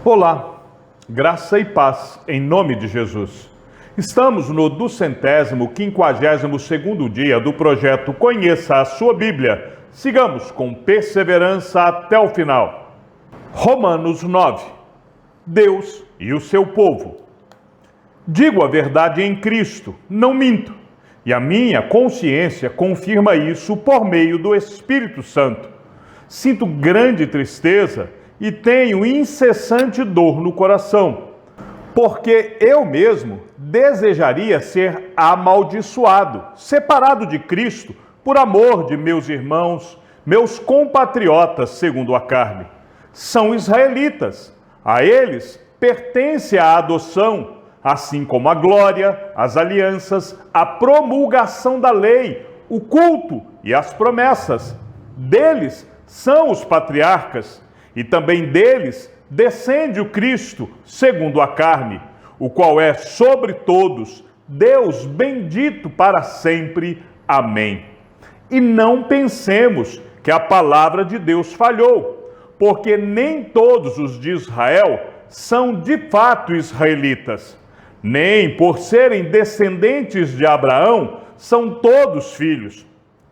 Olá, graça e paz em nome de Jesus. Estamos no 252º dia do projeto Conheça a Sua Bíblia. Sigamos com perseverança até o final. Romanos 9. Deus e o seu povo. Digo a verdade em Cristo, não minto, e a minha consciência confirma isso por meio do Espírito Santo. Sinto grande tristeza e tenho incessante dor no coração, porque eu mesmo desejaria ser amaldiçoado, separado de Cristo, por amor de meus irmãos, meus compatriotas segundo a carne. São israelitas, a eles pertence a adoção, assim como a glória, as alianças, a promulgação da lei, o culto e as promessas. Deles são os patriarcas, e também deles descende o Cristo, segundo a carne, o qual é sobre todos, Deus bendito para sempre. Amém. E não pensemos que a palavra de Deus falhou, porque nem todos os de Israel são de fato israelitas, nem por serem descendentes de Abraão são todos filhos.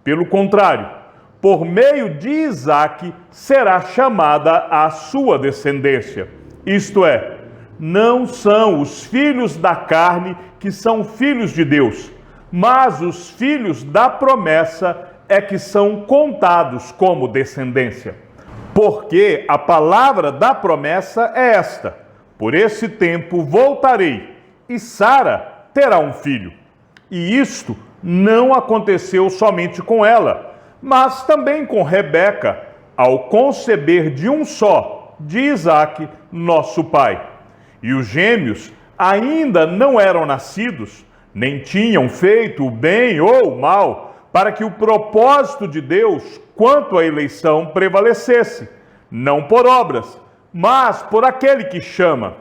Pelo contrário, por meio de Isaque será chamada a sua descendência. Isto é, não são os filhos da carne que são filhos de Deus, mas os filhos da promessa é que são contados como descendência. Porque a palavra da promessa é esta: por esse tempo voltarei, e Sara terá um filho. E isto não aconteceu somente com ela, mas também com Rebeca, ao conceber de um só, de Isaque, nosso pai. E os gêmeos ainda não eram nascidos, nem tinham feito o bem ou o mal, para que o propósito de Deus quanto à eleição prevalecesse, não por obras, mas por aquele que chama.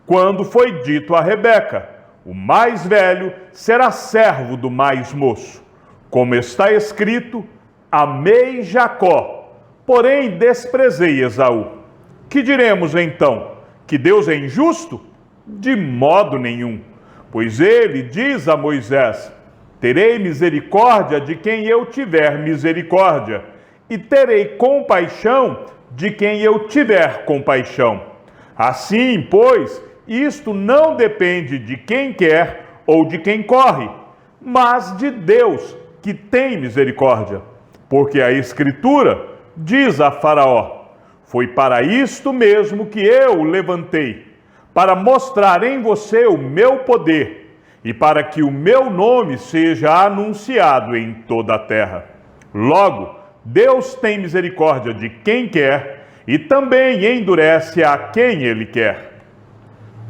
Quando foi dito a Rebeca: o mais velho será servo do mais moço. Como está escrito: amei Jacó, porém desprezei Esaú. Que diremos então? Que Deus é injusto? De modo nenhum. Pois ele diz a Moisés: terei misericórdia de quem eu tiver misericórdia, e terei compaixão de quem eu tiver compaixão. Assim, pois, isto não depende de quem quer ou de quem corre, mas de Deus, que tem misericórdia. Porque a Escritura diz a Faraó: foi para isto mesmo que eu o levantei, para mostrar em você o meu poder, e para que o meu nome seja anunciado em toda a terra. Logo, Deus tem misericórdia de quem quer, e também endurece a quem ele quer.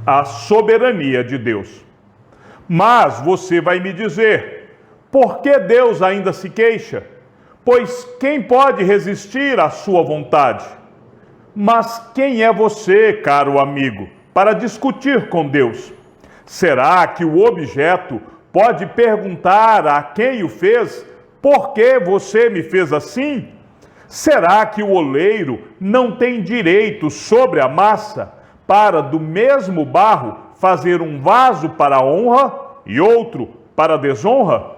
A soberania de Deus. Mas você vai me dizer: por que Deus ainda se queixa? Pois quem pode resistir à sua vontade? Mas quem é você, caro amigo, para discutir com Deus? Será que o objeto pode perguntar a quem o fez: por que você me fez assim? Será que o oleiro não tem direito sobre a massa para do mesmo barro fazer um vaso para a honra e outro para a desonra?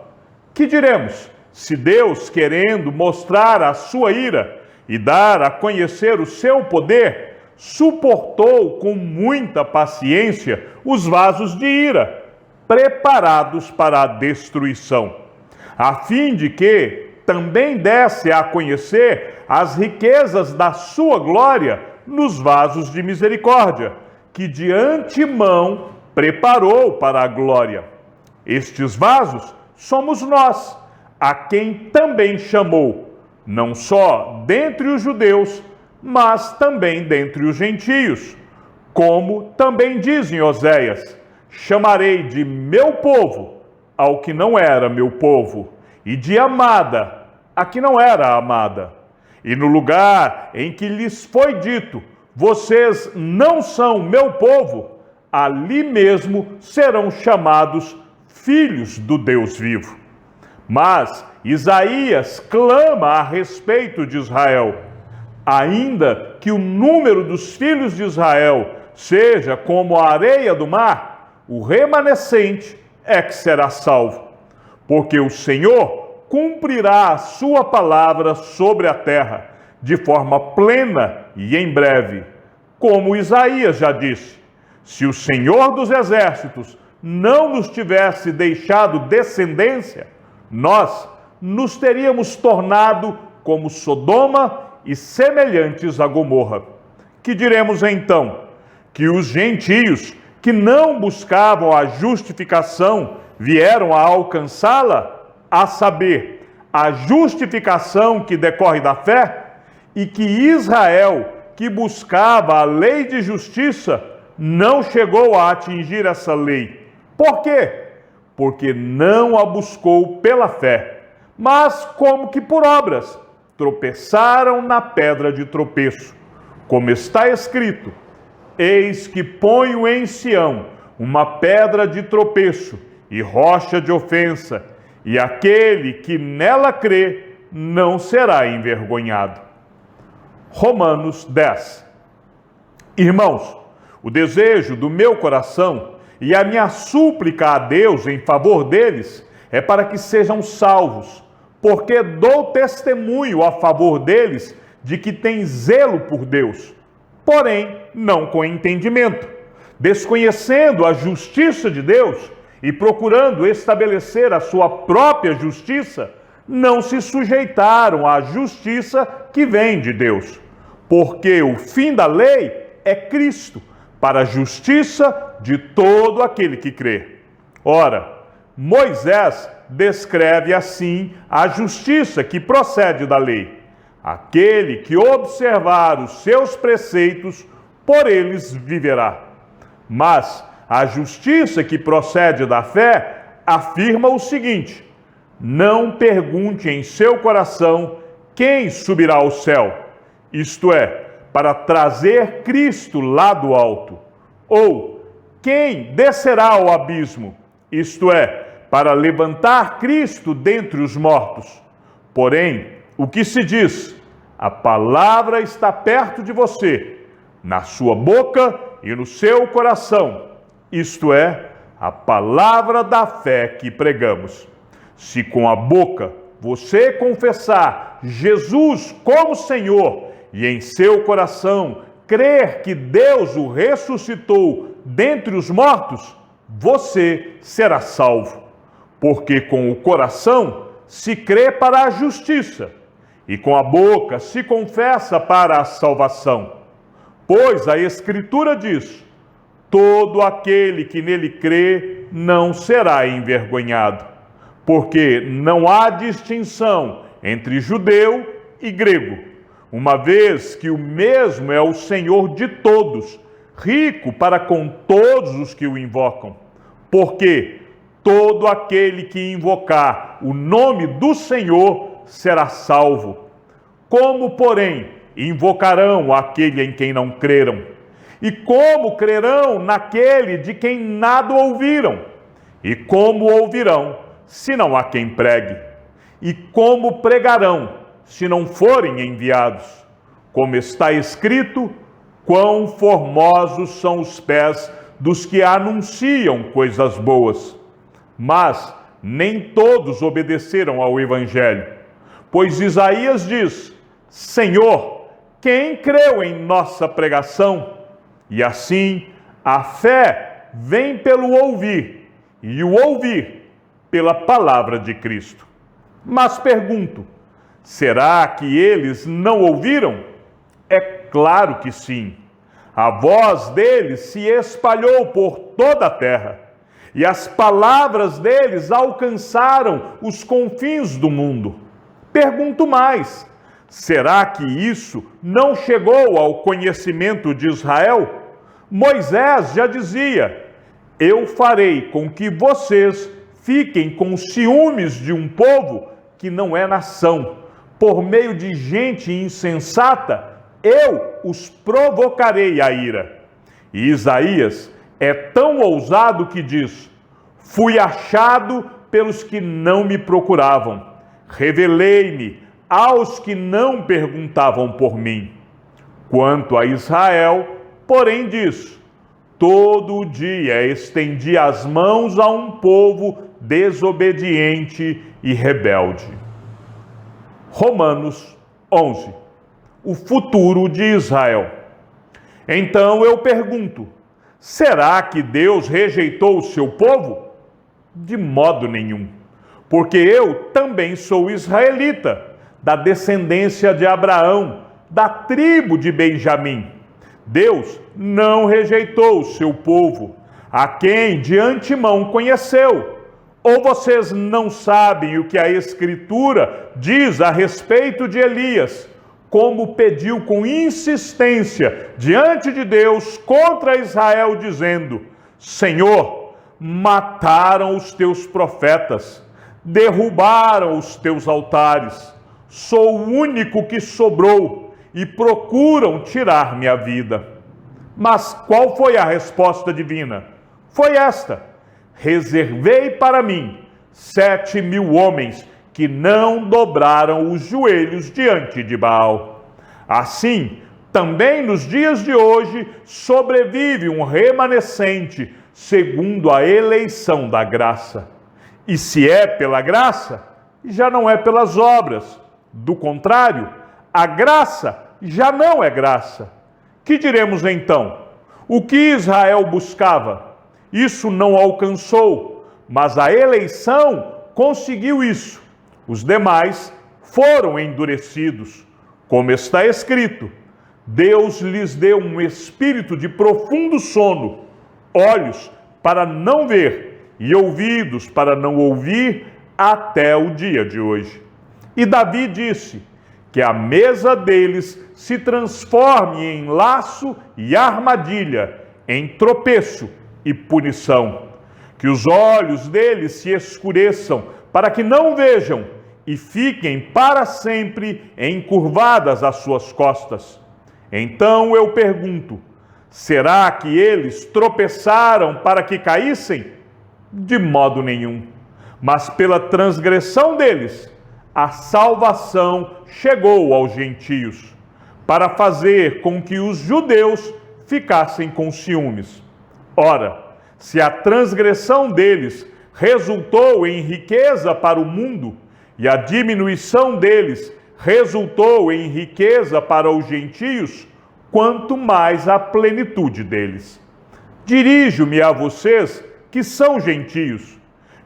Que diremos? Se Deus, querendo mostrar a sua ira e dar a conhecer o seu poder, suportou com muita paciência os vasos de ira, preparados para a destruição, a fim de que também desse a conhecer as riquezas da sua glória nos vasos de misericórdia, que de antemão preparou para a glória. Estes vasos somos nós, a quem também chamou, não só dentre os judeus, mas também dentre os gentios. Como também diz em Oséias: chamarei de meu povo ao que não era meu povo, e de amada a que não era amada. E no lugar em que lhes foi dito: vocês não são meu povo, ali mesmo serão chamados filhos do Deus vivo. Mas Isaías clama a respeito de Israel: ainda que o número dos filhos de Israel seja como a areia do mar, o remanescente é que será salvo. Porque o Senhor cumprirá a sua palavra sobre a terra, de forma plena e em breve. Como Isaías já disse: se o Senhor dos Exércitos não nos tivesse deixado descendência, nós nos teríamos tornado como Sodoma e semelhantes a Gomorra. Que diremos então? Que os gentios que não buscavam a justificação vieram a alcançá-la? A saber, a justificação que decorre da fé? E que Israel, que buscava a lei de justiça, não chegou a atingir essa lei. Por quê? Porque não a buscou pela fé, mas como que por obras. Tropeçaram na pedra de tropeço. Como está escrito: eis que ponho em Sião uma pedra de tropeço e rocha de ofensa, e aquele que nela crê não será envergonhado. Romanos 10. Irmãos, o desejo do meu coração e a minha súplica a Deus em favor deles é para que sejam salvos, porque dou testemunho a favor deles de que têm zelo por Deus, porém não com entendimento, desconhecendo a justiça de Deus e procurando estabelecer a sua própria justiça, não se sujeitaram à justiça que vem de Deus, porque o fim da lei é Cristo, para a justiça de todo aquele que crê. Ora, Moisés descreve assim a justiça que procede da lei: aquele que observar os seus preceitos, por eles viverá. Mas a justiça que procede da fé afirma o seguinte: não pergunte em seu coração quem subirá ao céu, isto é, para trazer Cristo lá do alto, ou quem descerá ao abismo, isto é, para levantar Cristo dentre os mortos. Porém, o que se diz: a palavra está perto de você, na sua boca e no seu coração, isto é, a palavra da fé que pregamos. Se com a boca você confessar Jesus como Senhor e em seu coração crer que Deus o ressuscitou dentre os mortos, você será salvo. Porque com o coração se crê para a justiça e com a boca se confessa para a salvação. Pois a Escritura diz: todo aquele que nele crê não será envergonhado, porque não há distinção entre judeu e grego, uma vez que o mesmo é o Senhor de todos, rico para com todos os que o invocam. Porque todo aquele que invocar o nome do Senhor será salvo. Como, porém, invocarão aquele em quem não creram? E como crerão naquele de quem nada ouviram? E como ouvirão, se não há quem pregue? E como pregarão, se não forem enviados? Como está escrito: quão formosos são os pés dos que anunciam coisas boas. Mas nem todos obedeceram ao Evangelho. Pois Isaías diz: Senhor, quem creu em nossa pregação? E assim, a fé vem pelo ouvir, e o ouvir pela palavra de Cristo. Mas pergunto: será que eles não ouviram? É claro que sim. A voz deles se espalhou por toda a terra, e as palavras deles alcançaram os confins do mundo. Pergunto mais: será que isso não chegou ao conhecimento de Israel? Moisés já dizia: eu farei com que vocês fiquem com ciúmes de um povo que não é nação. Por meio de gente insensata, eu os provocarei à ira. E Isaías é tão ousado que diz: fui achado pelos que não me procuravam, revelei-me aos que não perguntavam por mim. Quanto a Israel, porém diz: todo dia estendi as mãos a um povo desobediente e rebelde. Romanos 11. O futuro de Israel. Então eu pergunto: será que Deus rejeitou o seu povo? De modo nenhum, porque eu também sou israelita, da descendência de Abraão, da tribo de Benjamim. Deus não rejeitou o seu povo, a quem de antemão conheceu. Ou vocês não sabem o que a Escritura diz a respeito de Elias, como pediu com insistência diante de Deus contra Israel, dizendo: Senhor, mataram os teus profetas, derrubaram os teus altares, sou o único que sobrou e procuram tirar minha vida. Mas qual foi a resposta divina? Foi esta: reservei para mim 7.000 homens que não dobraram os joelhos diante de Baal. Assim, também nos dias de hoje sobrevive um remanescente segundo a eleição da graça. E se é pela graça, já não é pelas obras. Do contrário, a graça já não é graça. Que diremos então? O que Israel buscava? Isso não alcançou, mas a eleição conseguiu isso. Os demais foram endurecidos. Como está escrito: Deus lhes deu um espírito de profundo sono, olhos para não ver e ouvidos para não ouvir, até o dia de hoje. E Davi disse: que a mesa deles se transforme em laço e armadilha, em tropeço e punição. Que os olhos deles se escureçam, para que não vejam, e fiquem para sempre encurvadas as suas costas. Então eu pergunto: será que eles tropeçaram para que caíssem? De modo nenhum. Mas pela transgressão deles, a salvação chegou aos gentios, para fazer com que os judeus ficassem com ciúmes. Ora, se a transgressão deles resultou em riqueza para o mundo, e a diminuição deles resultou em riqueza para os gentios, quanto mais a plenitude deles. Dirijo-me a vocês que são gentios,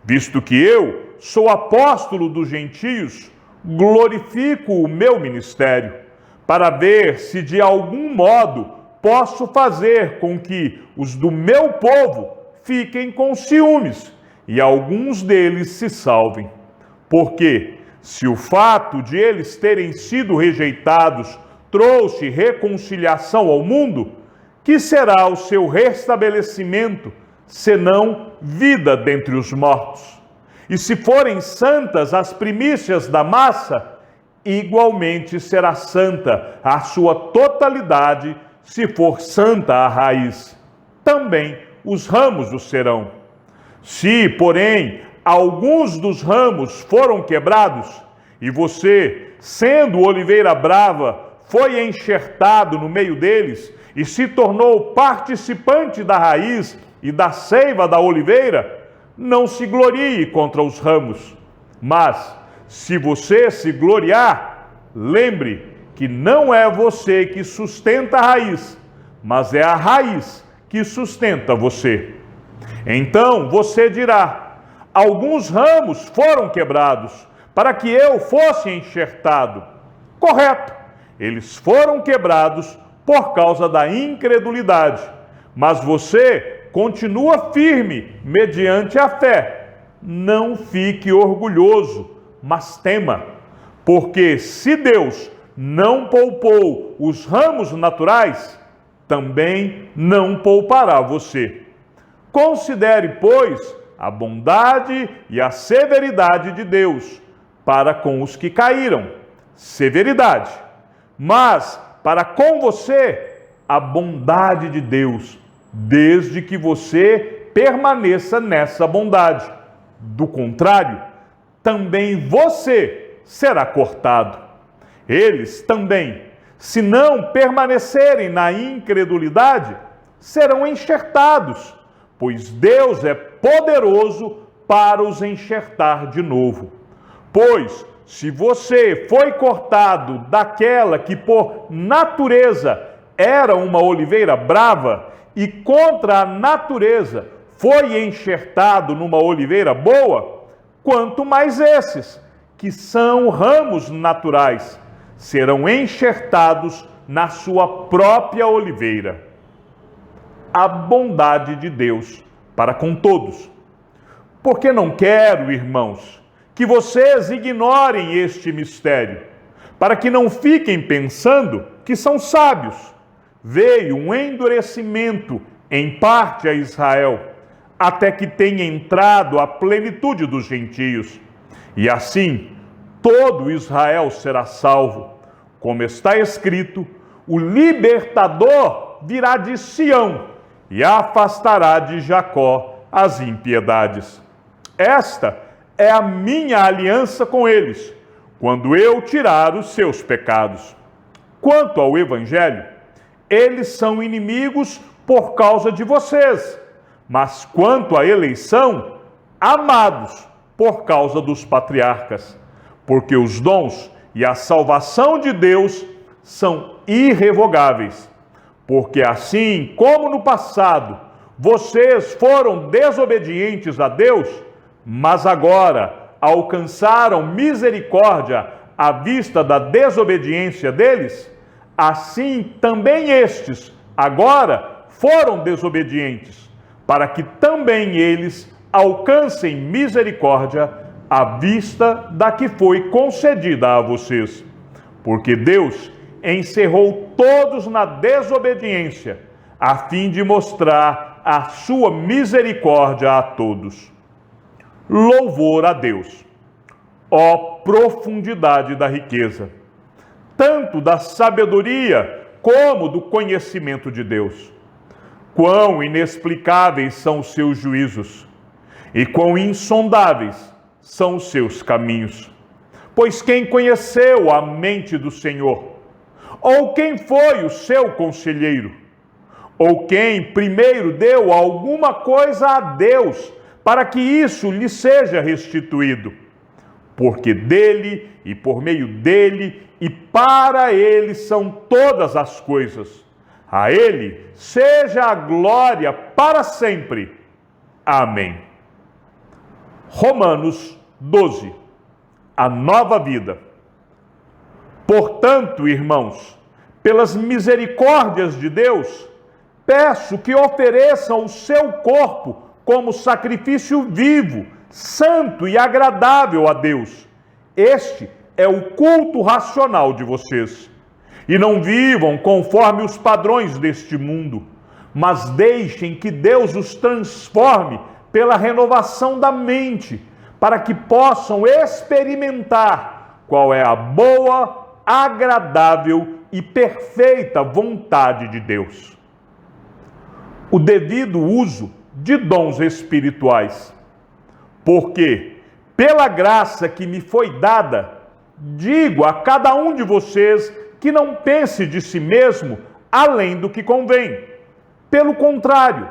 visto que eu sou apóstolo dos gentios, glorifico o meu ministério, para ver se de algum modo posso fazer com que os do meu povo fiquem com ciúmes e alguns deles se salvem. Porque, se o fato de eles terem sido rejeitados trouxe reconciliação ao mundo, que será o seu restabelecimento, senão vida dentre os mortos? E se forem santas as primícias da massa, igualmente será santa a sua totalidade, se for santa a raiz. Também os ramos o serão. Se, porém, alguns dos ramos foram quebrados, e você, sendo oliveira brava, foi enxertado no meio deles, e se tornou participante da raiz e da seiva da oliveira, não se glorie contra os ramos. Mas, se você se gloriar, lembre que não é você que sustenta a raiz, mas é a raiz que sustenta você. Então você dirá: alguns ramos foram quebrados, para que eu fosse enxertado. Correto, eles foram quebrados por causa da incredulidade, mas você continua firme mediante a fé. Não fique orgulhoso, mas tema, porque se Deus não poupou os ramos naturais, também não poupará você. Considere, pois, a bondade e a severidade de Deus para com os que caíram, severidade, mas para com você, a bondade de Deus, desde que você permaneça nessa bondade. Do contrário, também você será cortado. Eles também, Se não permanecerem na incredulidade, serão enxertados, pois Deus é poderoso para os enxertar de novo. Pois, se você foi cortado daquela que por natureza era uma oliveira brava e contra a natureza foi enxertado numa oliveira boa, quanto mais esses, que são ramos naturais, serão enxertados na sua própria oliveira. A bondade de Deus para com todos. Porque não quero, irmãos, que vocês ignorem este mistério, para que não fiquem pensando que são sábios. Veio um endurecimento em parte a Israel, até que tenha entrado a plenitude dos gentios. E assim, todo Israel será salvo. Como está escrito, o libertador virá de Sião e afastará de Jacó as impiedades. Esta é a minha aliança com eles, quando eu tirar os seus pecados. Quanto ao Evangelho, eles são inimigos por causa de vocês, mas quanto à eleição, amados por causa dos patriarcas, porque os dons e a salvação de Deus são irrevogáveis. Porque assim como no passado vocês foram desobedientes a Deus, mas agora alcançaram misericórdia à vista da desobediência deles, assim também estes agora foram desobedientes, para que também eles alcancem misericórdia à vista da que foi concedida a vocês. Porque Deus encerrou todos na desobediência, a fim de mostrar a sua misericórdia a todos. Louvor a Deus! Ó profundidade da riqueza, tanto da sabedoria como do conhecimento de Deus! Quão inexplicáveis são os seus juízos, e quão insondáveis são os seus caminhos! Pois quem conheceu a mente do Senhor? Ou quem foi o seu conselheiro? Ou quem primeiro deu alguma coisa a Deus, para que isso lhe seja restituído? Porque dele, e por meio dele, e para ele são todas as coisas. A ele seja a glória para sempre. Amém. Romanos 12. A nova vida. Portanto, irmãos, pelas misericórdias de Deus, peço que ofereçam o seu corpo como sacrifício vivo, santo e agradável a Deus. Este é o culto racional de vocês. E não vivam conforme os padrões deste mundo, mas deixem que Deus os transforme pela renovação da mente, para que possam experimentar qual é a boa, agradável e perfeita vontade de Deus. O devido uso de dons espirituais. Porque, pela graça que me foi dada, digo a cada um de vocês que não pense de si mesmo além do que convém. Pelo contrário,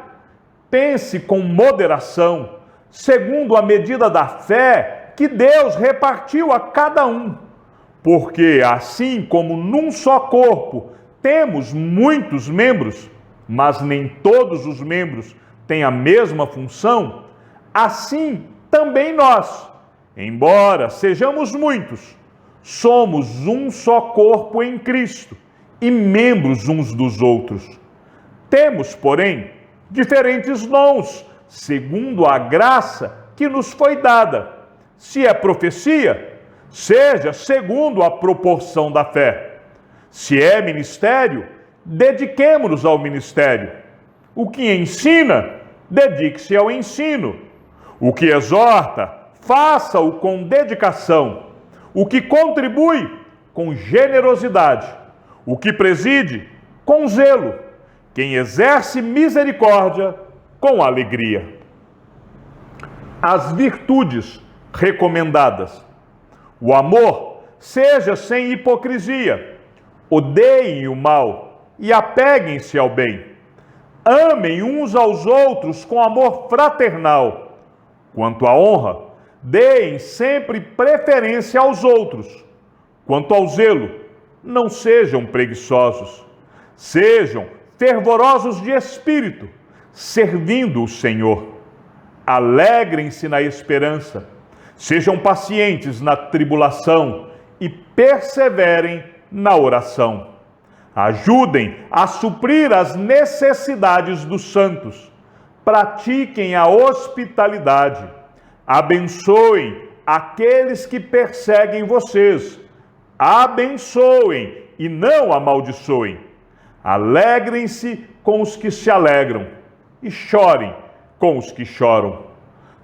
pense com moderação, segundo a medida da fé que Deus repartiu a cada um. Porque assim como num só corpo temos muitos membros, mas nem todos os membros têm a mesma função, assim também nós, embora sejamos muitos, somos um só corpo em Cristo e membros uns dos outros. Temos, porém, diferentes dons, segundo a graça que nos foi dada. Se é profecia, seja segundo a proporção da fé. Se é ministério, dediquemo-nos ao ministério. O que ensina, dedique-se ao ensino. O que exorta, faça-o com dedicação. O que contribui, com generosidade. O que preside, com zelo. Quem exerce misericórdia, com alegria. As virtudes recomendadas. O amor seja sem hipocrisia. odeiem o mal e apeguem-se ao bem. Amem uns aos outros com amor fraternal. Quanto à honra, deem sempre preferência aos outros. Quanto ao zelo, não sejam preguiçosos. Sejam fervorosos de espírito, servindo o Senhor. Alegrem-se na esperança. Sejam pacientes na tribulação e perseverem na oração. Ajudem a suprir as necessidades dos santos. Pratiquem a hospitalidade. Abençoem aqueles que perseguem vocês. Abençoem e não amaldiçoem. Alegrem-se com os que se alegram e chorem com os que choram.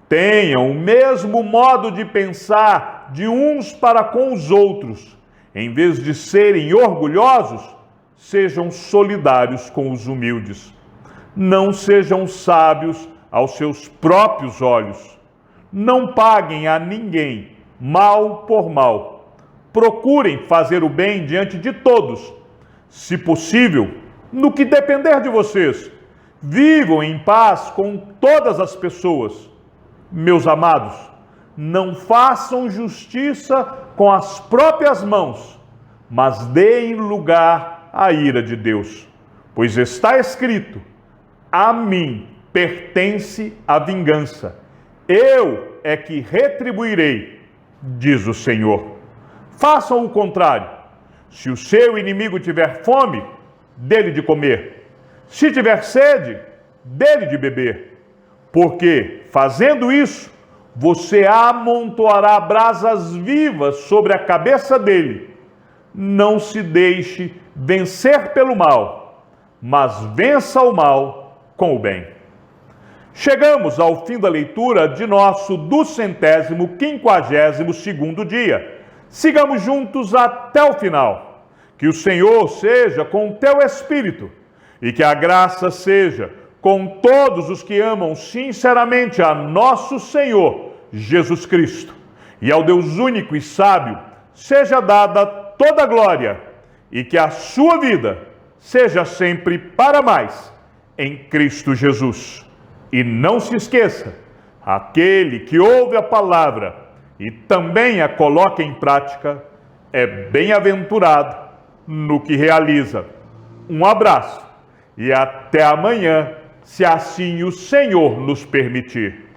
Tenham o mesmo modo de pensar de uns para com os outros. Em vez de serem orgulhosos, sejam solidários com os humildes. Não sejam sábios aos seus próprios olhos. Não paguem a ninguém mal por mal. Procurem fazer o bem diante de todos. Se possível, no que depender de vocês, vivam em paz com todas as pessoas. Meus amados, não façam justiça com as próprias mãos, mas deem lugar à ira de Deus. Pois está escrito: a mim pertence a vingança. Eu é que retribuirei, diz o Senhor. Façam o contrário. Se o seu inimigo tiver fome, dê-lhe de comer. Se tiver sede, dê-lhe de beber. Porque, fazendo isso, você amontoará brasas vivas sobre a cabeça dele. Não se deixe vencer pelo mal, mas vença o mal com o bem. Chegamos ao fim da leitura de nosso 252º dia. Sigamos juntos até o final. Que o Senhor seja com o teu espírito e que a graça seja com todos os que amam sinceramente a nosso Senhor Jesus Cristo. E ao Deus único e sábio seja dada toda a glória e que a sua vida seja sempre para mais em Cristo Jesus. E não se esqueça, aquele que ouve a palavra e também a coloca em prática é bem-aventurado no que realiza. Um abraço e até amanhã, se assim o Senhor nos permitir.